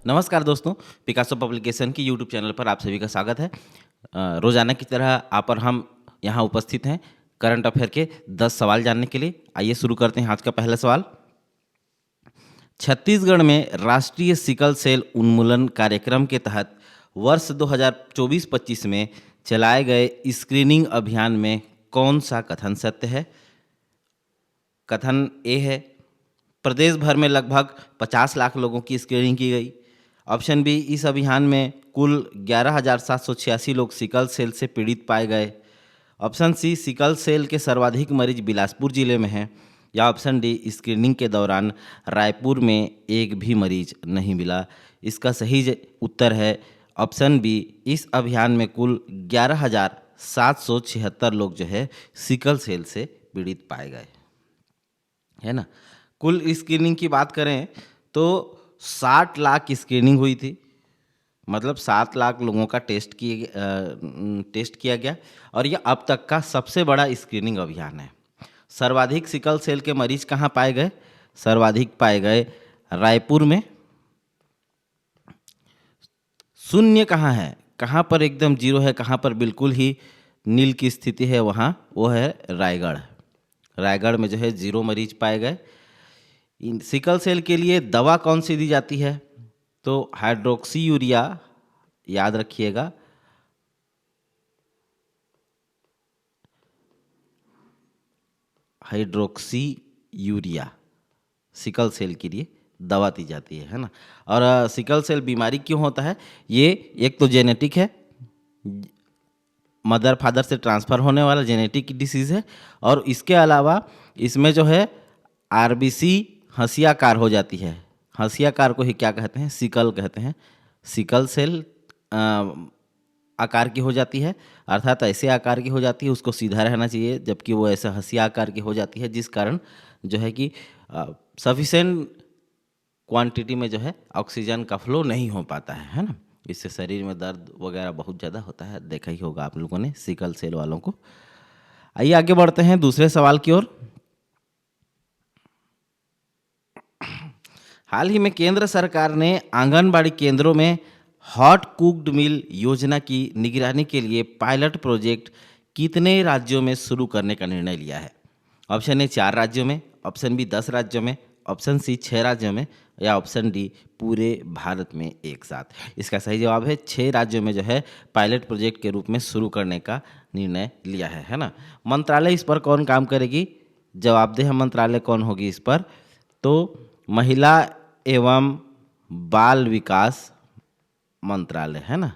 नमस्कार दोस्तों, Picasso publication की यूट्यूब चैनल पर आप सभी का स्वागत है। रोजाना की तरह आप और हम यहाँ उपस्थित हैं करंट अफेयर के 10 सवाल जानने के लिए। आइए शुरू करते हैं आज का पहला सवाल। छत्तीसगढ़ में राष्ट्रीय सिकल सेल उन्मूलन कार्यक्रम के तहत वर्ष 2024-25 में चलाए गए स्क्रीनिंग अभियान में कौन सा कथन सत्य है? कथन ए है, प्रदेश भर में लगभग 50 लाख लोगों की स्क्रीनिंग की गई। ऑप्शन बी, इस अभियान में कुल 11,786 लोग सिकल सेल से पीड़ित पाए गए। ऑप्शन सी, सिकल सेल के सर्वाधिक मरीज बिलासपुर जिले में हैं। या ऑप्शन डी, स्क्रीनिंग के दौरान रायपुर में एक भी मरीज नहीं मिला। इसका सही उत्तर है ऑप्शन बी, इस अभियान में कुल 11,776 लोग जो है सिकल सेल से पीड़ित पाए गए, है ना। कुल स्क्रीनिंग की बात करें तो 60 लाख स्क्रीनिंग हुई थी, मतलब 7 लाख लोगों का टेस्ट किया गया और यह अब तक का सबसे बड़ा स्क्रीनिंग अभियान है। सर्वाधिक सिकल सेल के मरीज कहाँ पाए गए? सर्वाधिक पाए गए रायपुर में। शून्य कहाँ है, कहाँ पर एकदम जीरो है, कहाँ पर बिल्कुल ही नील की स्थिति है, वहाँ वो है रायगढ़। रायगढ़ में जो है 0 मरीज पाए गए। सिकल सेल के लिए दवा कौन सी दी जाती है? तो हाइड्रोक्सी यूरिया, याद रखिएगा। हाइड्रोक्सी यूरिया सिकल सेल के लिए दवा दी जाती है ना। और सिकल सेल बीमारी क्यों होता है? ये एक तो जेनेटिक है, मदर फादर से ट्रांसफ़र होने वाला जेनेटिक डिसीज़ है, और इसके अलावा इसमें जो है आरबीसी हंसियाकार हो जाती है। हंसियाकार को ही क्या कहते हैं? सिकल कहते हैं। सिकल सेल आकार की हो जाती है, अर्थात ऐसे आकार की हो जाती है, उसको सीधा रहना चाहिए, जबकि वो ऐसे हंसिया आकार की हो जाती है, जिस कारण जो है कि सफिशेंट क्वांटिटी में जो है ऑक्सीजन का फ्लो नहीं हो पाता है ना। इससे शरीर में दर्द वगैरह बहुत ज़्यादा होता है, देखा ही होगा आप लोगों ने सिकल सेल वालों को। आइए आगे बढ़ते हैं दूसरे सवाल की ओर। हाल ही में केंद्र सरकार ने आंगनबाड़ी केंद्रों में हॉट कुक्ड मील योजना की निगरानी के लिए पायलट प्रोजेक्ट कितने राज्यों में शुरू करने का निर्णय लिया है? ऑप्शन ए 4 राज्यों में, ऑप्शन बी 10 राज्यों में, ऑप्शन सी 6 राज्यों में, या ऑप्शन डी पूरे भारत में एक साथ। इसका सही जवाब है 6 राज्यों में जो है पायलट प्रोजेक्ट के रूप में शुरू करने का निर्णय लिया है ना। मंत्रालय इस पर कौन काम करेगी? जवाबदेह मंत्रालय कौन होगी इस पर? तो महिला एवं बाल विकास मंत्रालय, है ना।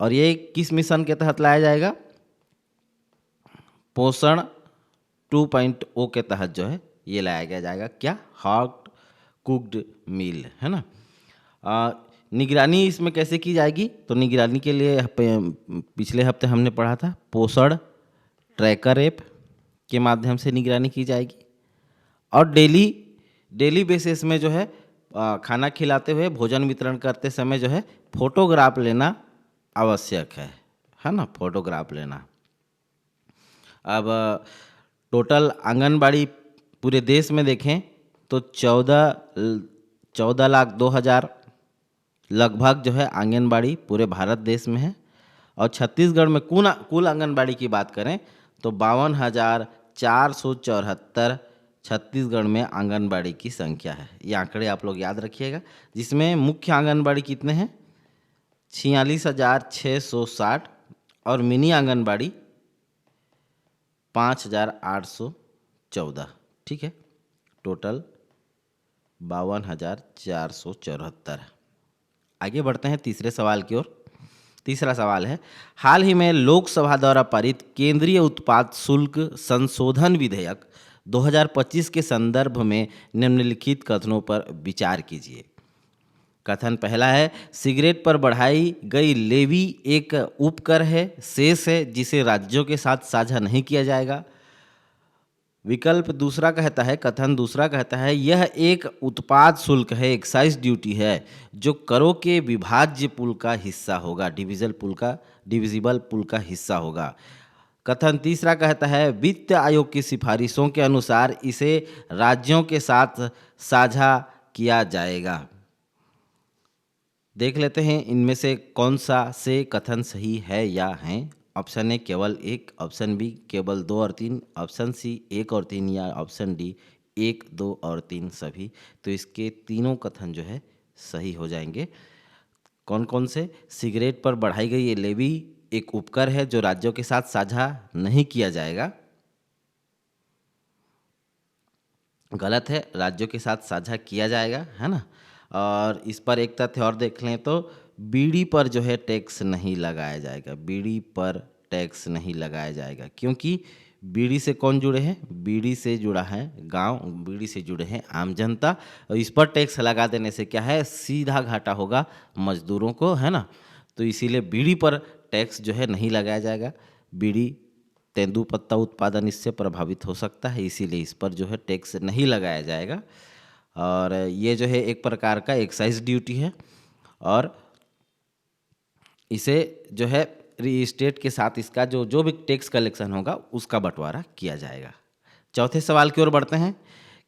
और ये किस मिशन के तहत लाया जाएगा? पोषण 2.0 के तहत जो है ये लाया जाएगा। क्या? हॉट कुक्ड मील, है ना। निगरानी इसमें कैसे की जाएगी? तो निगरानी के लिए पिछले हफ्ते हमने पढ़ा था, पोषण ट्रैकर ऐप के माध्यम से निगरानी की जाएगी। और डेली बेसिस में जो है खाना खिलाते हुए, भोजन वितरण करते समय जो है फोटोग्राफ लेना आवश्यक है ना, फोटोग्राफ लेना। अब टोटल आंगनबाड़ी पूरे देश में देखें तो 14,02,000 लगभग जो है आंगनबाड़ी पूरे भारत देश में है। और छत्तीसगढ़ में कुल आंगनबाड़ी की बात करें तो 52,474 छत्तीसगढ़ में आंगनबाड़ी की संख्या है। ये आंकड़े आप लोग याद रखिएगा, जिसमें मुख्य आंगनबाड़ी कितने हैं? 46,660 और मिनी आंगनबाड़ी 5,814। ठीक है, टोटल 52,474। आगे बढ़ते हैं तीसरे सवाल की ओर। तीसरा सवाल है, हाल ही में लोकसभा द्वारा पारित केंद्रीय उत्पाद शुल्क संशोधन विधेयक 2025 के संदर्भ में निम्नलिखित कथनों पर विचार कीजिए। कथन पहला है, सिगरेट पर बढ़ाई गई लेवी एक उपकर है, शेष है, जिसे राज्यों के साथ साझा नहीं किया जाएगा। विकल्प दूसरा कहता है, कथन दूसरा कहता है, यह एक उत्पाद शुल्क है, एक्साइज ड्यूटी है, जो करों के विभाज्य पुल का हिस्सा होगा, डिविजिबल पुल का हिस्सा होगा। कथन तीसरा कहता है वित्त आयोग की सिफारिशों के अनुसार इसे राज्यों के साथ साझा किया जाएगा। देख लेते हैं इनमें से कौन सा से कथन सही है या है। ऑप्शन ए केवल एक, ऑप्शन बी केवल दो और तीन, ऑप्शन सी एक और तीन, या ऑप्शन डी एक, दो और तीन सभी। तो इसके तीनों कथन जो है सही हो जाएंगे। कौन कौन से? सिगरेट पर बढ़ाई गई ये लेवी एक उपकर है जो राज्यों के साथ साझा नहीं किया जाएगा। गलत है, राज्यों के साथ साझा किया जाएगा, है ना। और इस पर एक तथ्य और देख लें तो बीड़ी पर जो है टैक्स नहीं लगाया जाएगा। बीड़ी पर टैक्स नहीं लगाया जाएगा क्योंकि बीड़ी से कौन जुड़े हैं? बीड़ी से जुड़ा है गांव, बीड़ी से जुड़े हैं आम जनता। और इस पर टैक्स लगा देने से क्या है? सीधा घाटा होगा मजदूरों को, है ना। तो इसीलिए बीड़ी पर टैक्स जो है नहीं लगाया जाएगा। बीड़ी तेंदूपत्ता उत्पादन इससे प्रभावित हो सकता है, इसीलिए इस पर जो है टैक्स नहीं लगाया जाएगा। और ये जो है एक प्रकार का एक्साइज ड्यूटी है और इसे जो है स्टेट के साथ इसका जो जो भी टैक्स कलेक्शन होगा उसका बंटवारा किया जाएगा। चौथे सवाल की ओर बढ़ते हैं।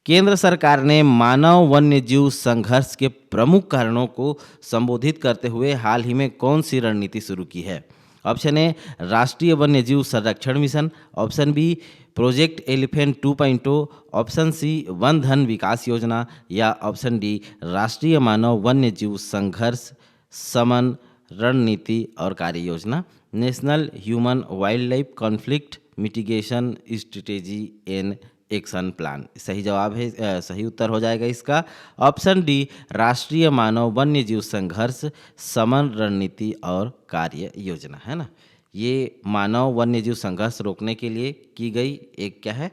केंद्र सरकार ने मानव वन्य जीव संघर्ष के प्रमुख कारणों को संबोधित करते हुए हाल ही में कौन सी रणनीति शुरू की है? ऑप्शन ए राष्ट्रीय वन्य जीव संरक्षण mission, option B project elephant 2.0, option C वन धन विकास योजना, या ऑप्शन डी राष्ट्रीय मानव वन्य जीव संघर्ष समन रणनीति और कार्य योजना, national human wild life conflict mitigation strategy and action plan. सही जवाब है, सही उत्तर हो जाएगा इसका ऑप्शन डी राष्ट्रीय मानव वन्य जीव संघर्ष समन रणनीति और कार्य योजना, है ना। ये मानव वन्य जीव संघर्ष रोकने के लिए की गई एक क्या है?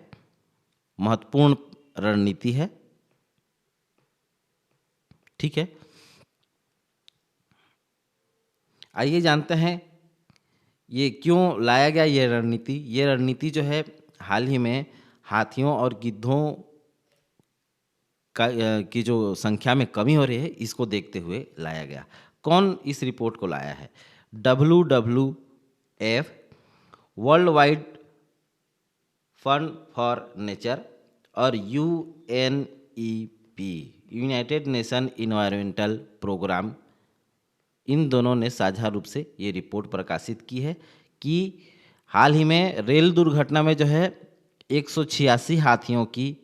महत्वपूर्ण रणनीति है। ठीक है, आइए जानते हैं ये क्यों लाया गया ये रणनीति। ये रणनीति जो है हाल ही में हाथियों और गिद्धों की जो संख्या में कमी हो रही है इसको देखते हुए लाया गया। कौन इस रिपोर्ट को लाया है? WWF, World Wide Fund for Nature, और UNEP, United Nation Environmental Programme. इन दोनों ने साझा रूप से ये रिपोर्ट प्रकाशित की है कि हाल ही में रेल दुर्घटना में जो है 186 हाथियों की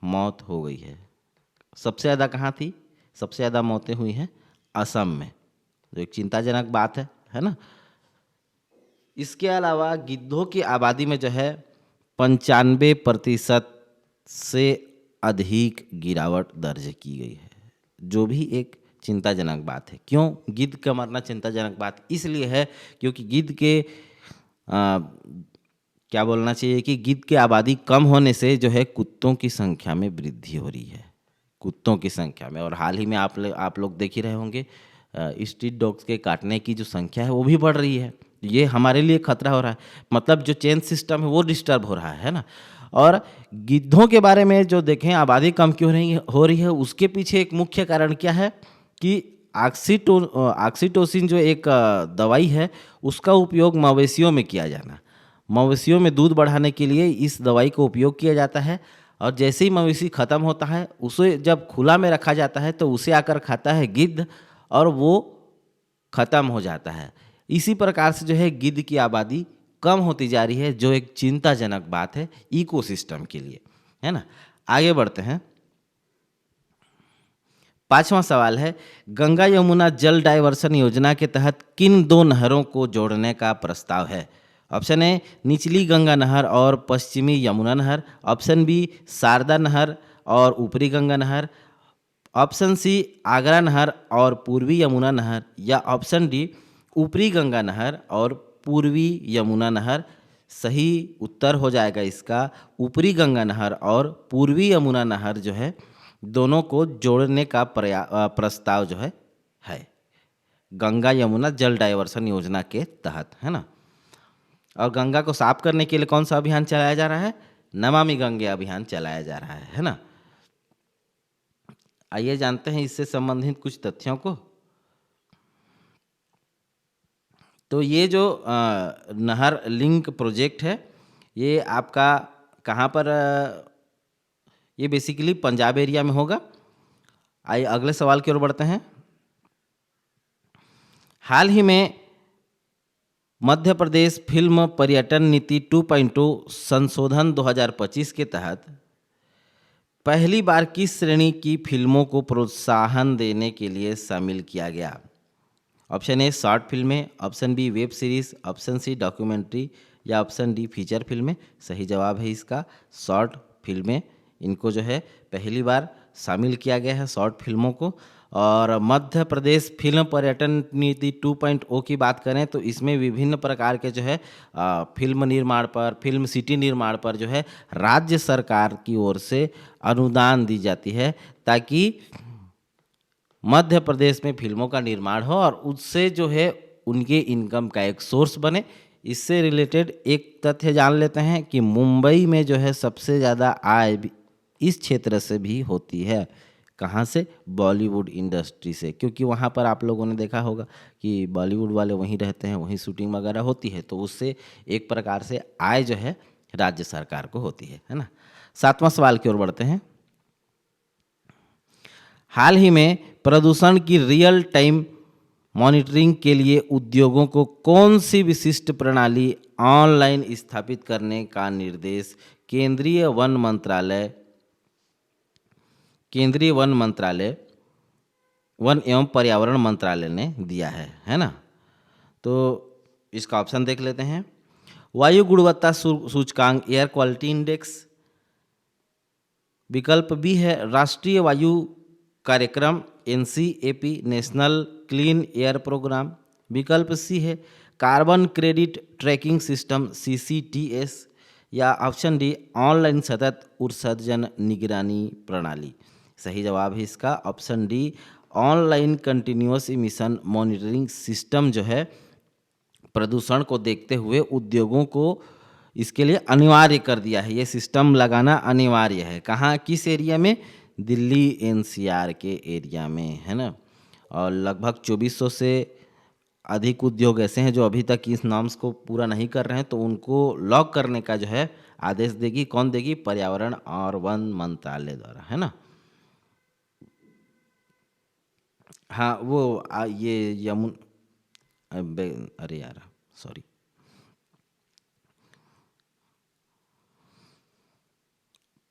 मौत हो गई है। सबसे ज़्यादा कहाँ थी? सबसे ज़्यादा मौतें हुई हैं असम में, जो एक चिंताजनक बात है ना। इसके अलावा गिद्धों की आबादी में जो है 95% से अधिक गिरावट दर्ज की गई है, जो भी एक चिंताजनक बात है। क्यों गिद्ध का मरना चिंताजनक बात इसलिए है क्योंकि गिद्ध के क्या बोलना चाहिए कि गिद्ध की आबादी कम होने से जो है कुत्तों की संख्या में वृद्धि हो रही है, कुत्तों की संख्या में। और हाल ही में आप लोग देख ही रहे होंगे स्ट्रीट डॉग्स के काटने की जो संख्या है वो भी बढ़ रही है। ये हमारे लिए खतरा हो रहा है, मतलब जो चेन सिस्टम है वो डिस्टर्ब हो रहा है ना। और गिद्धों के बारे में जो देखें आबादी कम क्यों हो रही है उसके पीछे एक मुख्य कारण क्या है कि ऑक्सीटोसिन जो एक दवाई है उसका उपयोग मवेशियों में किया जाना। मवेशियों में दूध बढ़ाने के लिए इस दवाई का उपयोग किया जाता है और जैसे ही मवेशी ख़त्म होता है उसे जब खुला में रखा जाता है तो उसे आकर खाता है गिद्ध और वो ख़त्म हो जाता है। इसी प्रकार से जो है गिद्ध की आबादी कम होती जा रही है, जो एक चिंताजनक बात है इकोसिस्टम के लिए, है ना। आगे बढ़ते हैं। पांचवा सवाल है गंगा यमुना जल डायवर्सन योजना के तहत किन दो नहरों को जोड़ने का प्रस्ताव है? ऑप्शन ए निचली गंगा नहर और पश्चिमी यमुना नहर, ऑप्शन बी शारदा नहर और ऊपरी गंगा नहर, ऑप्शन सी आगरा नहर और पूर्वी यमुना नहर, या ऑप्शन डी ऊपरी गंगा नहर और पूर्वी यमुना नहर। सही उत्तर हो जाएगा इसका ऊपरी गंगा नहर और पूर्वी यमुना नहर जो है दोनों को जोड़ने का प्रस्ताव जो है गंगा यमुना जल डायवर्सन योजना के तहत, है ना। और गंगा को साफ करने के लिए कौन सा अभियान चलाया जा रहा है? नमामि गंगे अभियान चलाया जा रहा है ना। आइए जानते हैं इससे संबंधित कुछ तथ्यों को। तो ये जो नहर लिंक प्रोजेक्ट है, ये आपका कहाँ पर ये बेसिकली पंजाब एरिया में होगा। आइए अगले सवाल की ओर बढ़ते हैं। हाल ही में मध्य प्रदेश फिल्म पर्यटन नीति 2.0 संशोधन 2025 के तहत पहली बार किस श्रेणी की फिल्मों को प्रोत्साहन देने के लिए शामिल किया गया? ऑप्शन ए शॉर्ट फिल्में, option B web series, option C documentary या ऑप्शन डी फीचर फिल्में। सही जवाब है इसका शॉर्ट फिल्में। इनको जो है पहली बार शामिल किया गया है शॉर्ट फिल्मों को। और मध्य प्रदेश फिल्म पर्यटन नीति 2.0 की बात करें तो इसमें विभिन्न प्रकार के जो है फिल्म निर्माण पर, फिल्म सिटी निर्माण पर जो है राज्य सरकार की ओर से अनुदान दी जाती है, ताकि मध्य प्रदेश में फिल्मों का निर्माण हो और उससे जो है उनके इनकम का एक सोर्स बने। इससे रिलेटेड एक तथ्य जान लेते हैं कि मुंबई में जो है सबसे ज़्यादा आय इस क्षेत्र से भी होती है। कहाँ से? बॉलीवुड इंडस्ट्री से, क्योंकि वहाँ पर आप लोगों ने देखा होगा कि बॉलीवुड वाले वहीं रहते हैं, वहीं शूटिंग वगैरह होती है, तो उससे एक प्रकार से आय जो है राज्य सरकार को होती है ना। 7वां सवाल की ओर बढ़ते हैं। हाल ही में प्रदूषण की रियल टाइम मॉनिटरिंग के लिए उद्योगों को कौन सी विशिष्ट प्रणाली ऑनलाइन स्थापित करने का निर्देश केंद्रीय वन मंत्रालय वन एवं पर्यावरण मंत्रालय ने दिया है ना। तो इसका ऑप्शन देख लेते हैं। वायु गुणवत्ता सूचकांक, एयर क्वालिटी इंडेक्स। विकल्प बी है राष्ट्रीय वायु कार्यक्रम NCAP, national clean air program. विकल्प सी है carbon credit tracking system CCTS, या ऑप्शन डी ऑनलाइन सतत उत्सर्जन निगरानी प्रणाली। सही जवाब है इसका option D online continuous emission monitoring system जो है प्रदूषण को देखते हुए उद्योगों को इसके लिए अनिवार्य कर दिया है। ये सिस्टम लगाना अनिवार्य है। कहाँ, किस एरिया में? दिल्ली NCR के एरिया में, है ना। और लगभग 2400 से अधिक उद्योग ऐसे हैं जो अभी तक इस नॉर्म्स को पूरा नहीं कर रहे हैं, तो उनको लॉक करने का जो है आदेश देगी। कौन देगी? पर्यावरण और वन मंत्रालय द्वारा, है ना। हाँ वो ये अरे यार सॉरी,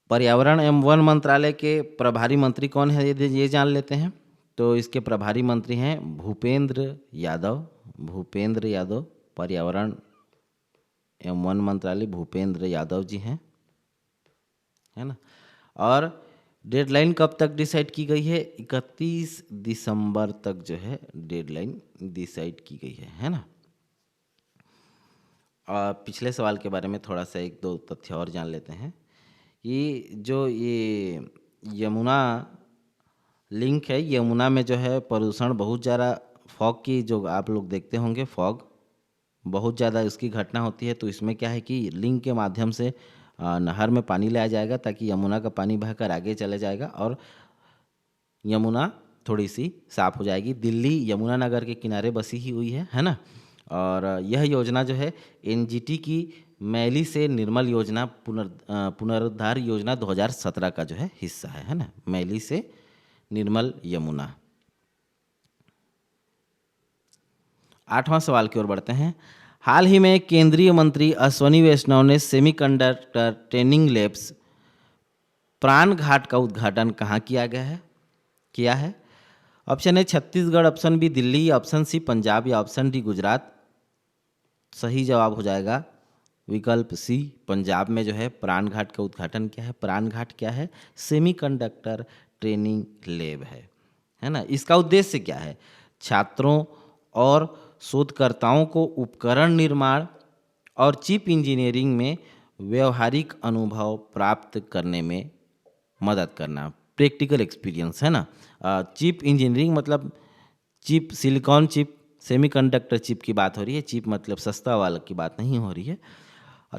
पर्यावरण एवं वन मंत्रालय के प्रभारी मंत्री कौन है ये जान लेते हैं। तो इसके प्रभारी मंत्री हैं भूपेंद्र यादव। पर्यावरण एवं वन मंत्रालय भूपेंद्र यादव जी हैं, है ना। और डेडलाइन कब तक डिसाइड की गई है? 31 दिसंबर तक जो है डेडलाइन डिसाइड की गई है ना। और पिछले सवाल के बारे में थोड़ा सा एक दो तथ्य और जान लेते हैं। ये यमुना लिंक है, यमुना में जो है प्रदूषण बहुत ज़्यादा, फॉग की जो आप लोग देखते होंगे, फॉग बहुत ज़्यादा उसकी घटना होती है। तो इसमें क्या है कि लिंक के माध्यम से नहर में पानी लाया जाएगा, ताकि यमुना का पानी बहकर आगे चले जाएगा और यमुना थोड़ी सी साफ हो जाएगी। दिल्ली यमुना नगर के किनारे बसी ही हुई है ना। और यह योजना जो है NGT की मैली से निर्मल योजना पुनरुद्धार योजना 2017 का जो है हिस्सा है ना। मैली से निर्मल यमुना। 8वां सवाल की ओर बढ़ते हैं। हाल ही में केंद्रीय मंत्री अश्विनी वैष्णव ने सेमीकंडक्टर ट्रेनिंग लैब्स प्राण घाट का उद्घाटन कहाँ किया है? Option A Chhattisgarh, option B Delhi, option C Punjab या ऑप्शन डी गुजरात। सही जवाब हो जाएगा विकल्प सी, पंजाब में जो है प्राण घाट का उद्घाटन किया है। प्राण घाट क्या है? सेमीकंडक्टर ट्रेनिंग लैब है ना। इसका उद्देश्य क्या है? छात्रों और शोधकर्ताओं को उपकरण निर्माण और चिप इंजीनियरिंग में व्यवहारिक अनुभव प्राप्त करने में मदद करना, प्रैक्टिकल एक्सपीरियंस, है ना। चिप इंजीनियरिंग मतलब chip, silicon chip, semiconductor chip की बात हो रही है। चिप मतलब सस्ता वाला की बात नहीं हो रही है।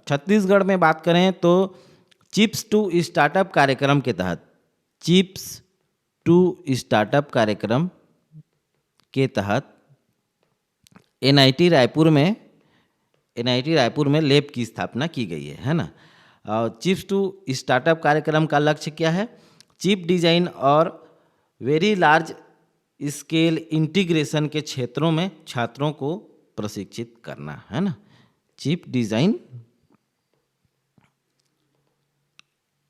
छत्तीसगढ़ में बात करें तो चिप्स टू स्टार्टअप कार्यक्रम के तहत, चिप्स टू स्टार्टअप कार्यक्रम के तहत एनआईटी रायपुर में लैब की स्थापना की गई है ना। चिप्स टू स्टार्टअप कार्यक्रम का लक्ष्य क्या है? चिप डिजाइन और वेरी लार्ज स्केल इंटीग्रेशन के क्षेत्रों में छात्रों को प्रशिक्षित करना है ना। चिप डिजाइन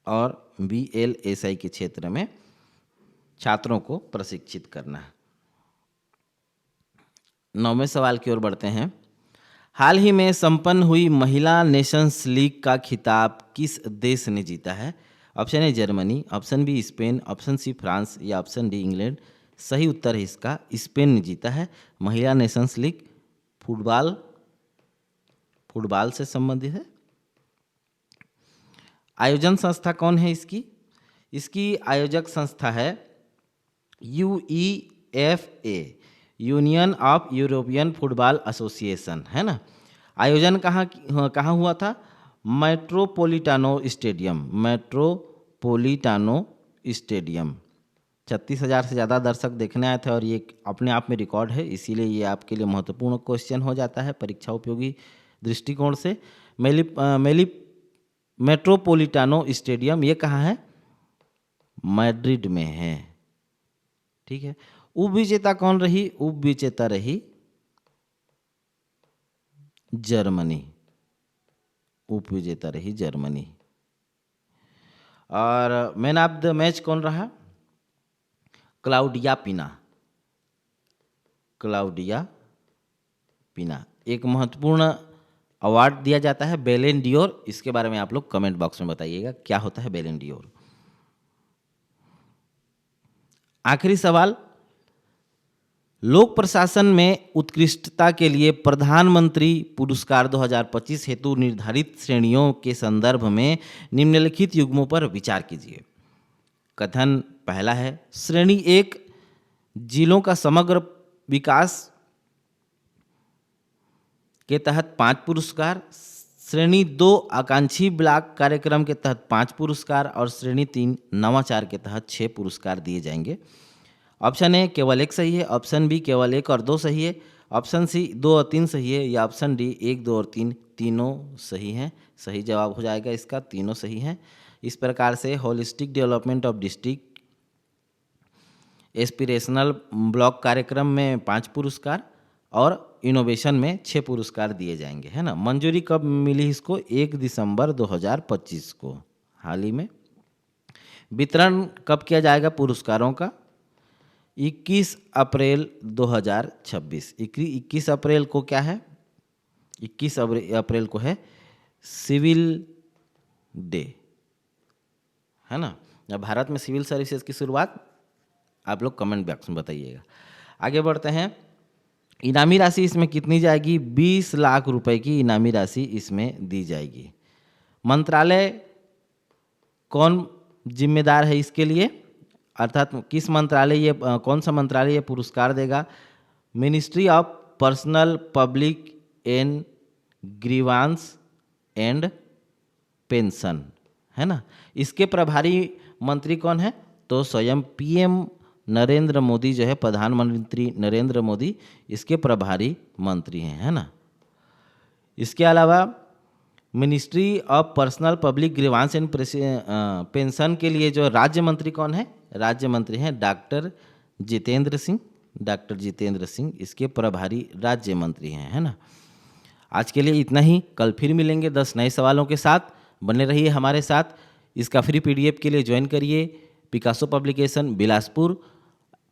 और VLSI के क्षेत्र में छात्रों को प्रशिक्षित करना है। 9वें सवाल की ओर बढ़ते हैं। हाल ही में संपन्न हुई महिला नेशंस लीग का खिताब किस देश ने जीता है? Option A Germany, option B Spain, option C France या ऑप्शन डी इंग्लैंड। सही उत्तर है इसका स्पेन ने जीता है। महिला नेशंस लीग फुटबॉल से संबंधित है। आयोजन संस्था कौन है इसकी? इसकी आयोजक संस्था है UEFA, union of European football association, है ना। आयोजन कहाँ हुआ था? Metropolitano stadium. 36,000 से ज़्यादा दर्शक देखने आए थे और ये अपने आप में रिकॉर्ड है, इसीलिए ये आपके लिए महत्वपूर्ण क्वेश्चन हो जाता है परीक्षा उपयोगी दृष्टिकोण से। मेट्रोपोलिटानो स्टेडियम ये कहाँ है? मैड्रिड में है, ठीक है। उप विजेता कौन रही? उप विजेता रही जर्मनी। और मैन ऑफ द मैच कौन रहा? क्लाउडिया पिना। एक महत्वपूर्ण अवार्ड दिया जाता है बैलन डियोर, इसके बारे में आप लोग कमेंट बॉक्स में बताइएगा क्या होता है बैलन डियोर। आखिरी सवाल, लोक प्रशासन में उत्कृष्टता के लिए प्रधानमंत्री पुरस्कार 2025 हेतु निर्धारित श्रेणियों के संदर्भ में निम्नलिखित युग्मों पर विचार कीजिए। कथन पहला है, श्रेणी 1 जिलों का समग्र विकास के तहत 5 पुरस्कार, श्रेणी 2 आकांक्षी ब्लॉक कार्यक्रम के तहत 5 पुरस्कार और श्रेणी 3 नवाचार के तहत 6 पुरस्कार दिए जाएंगे। ऑप्शन ए केवल 1 सही है, ऑप्शन बी केवल 1 और 2 सही है, ऑप्शन सी 2 और 3 सही है या ऑप्शन डी 1, 2 और 3 तीनों सही हैं। सही जवाब हो जाएगा इसका, तीनों सही हैं। इस प्रकार से holistic development of district aspirational block कार्यक्रम में 5 पुरस्कार और इनोवेशन में 6 पुरस्कार दिए जाएंगे, है ना। मंजूरी कब मिली इसको? 1 दिसंबर 2025 को, हाल ही में। वितरण कब किया जाएगा पुरस्कारों का? 21 अप्रैल 2026। 21 अप्रैल को क्या है? 21 अप्रैल को है सिविल डे, है ना। भारत में सिविल सर्विसेज की शुरुआत आप लोग कमेंट बॉक्स में बताइएगा। आगे बढ़ते हैं। इनामी राशि इसमें कितनी जाएगी? 20 लाख रुपए की इनामी राशि इसमें दी जाएगी। मंत्रालय कौन जिम्मेदार है इसके लिए? अर्थात किस मंत्रालय ये कौन सा मंत्रालय ये पुरस्कार देगा? Ministry of personnel public and grievance and pension, है ना। इसके प्रभारी मंत्री कौन है? तो स्वयं PM नरेंद्र मोदी जो है, प्रधानमंत्री नरेंद्र मोदी इसके प्रभारी मंत्री हैं, है ना। इसके अलावा ministry of personnel public grievance and pension के लिए जो राज्य मंत्री कौन है? राज्य मंत्री हैं डॉक्टर जितेंद्र सिंह इसके प्रभारी राज्य मंत्री हैं, है ना। आज के लिए इतना ही। कल फिर मिलेंगे 10 नए सवालों के साथ। बने रहिए हमारे साथ। इसका फ्री PDF के लिए ज्वाइन करिए पिकासो पब्लिकेशन बिलासपुर।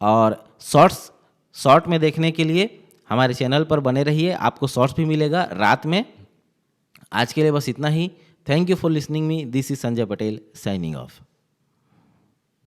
और शॉर्ट में देखने के लिए हमारे चैनल पर बने रहिए, आपको शॉर्ट्स भी मिलेगा रात में। आज के लिए बस इतना ही। Thank you for listening me. This is Sanjay Patel signing of.